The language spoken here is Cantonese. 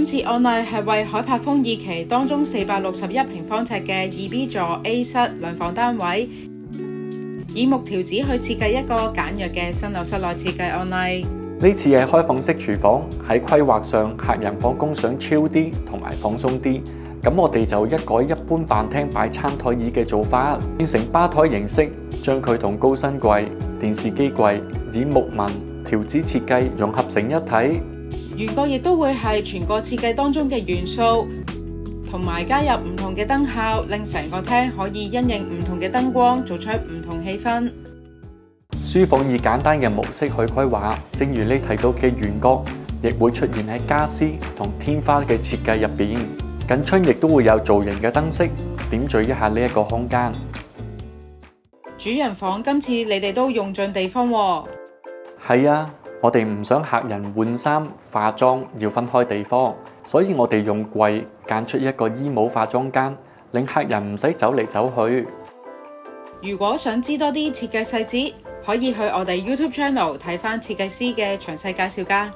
今次案例係為海柏峰二期當中461平方尺嘅 2B 座 A 室兩房單位，以木條紙去設計一個簡約嘅新樓室內設計案例。呢次係開放式廚房，喺規劃上客人放工想 chill 啲同埋放鬆啲，咁我哋就一改一般飯廳擺餐台椅嘅做法，變成吧台形式，將佢同高身櫃、電視機櫃以木紋條紙設計融合成一體。圓角亦都會係全個設計當中嘅元素，同埋加入唔同嘅燈效，令成個廳可以因應唔同嘅燈光，做出唔同氣氛。書房以簡單嘅模式去規劃，正如你睇到嘅圓角，亦會出現喺家私同天花嘅設計入邊。緊窗亦都會有造型嘅燈飾，點綴一下呢一個空間。主人房今次你哋都用盡地方喎。係啊，我哋唔想客人換衫化妝要分開地方，所以我哋用櫃間出一個衣帽化妝間，令客人唔使走嚟走去。如果想知多啲設計細節，可以去我哋 YouTube Channel 睇返設計師嘅詳細介紹㗎。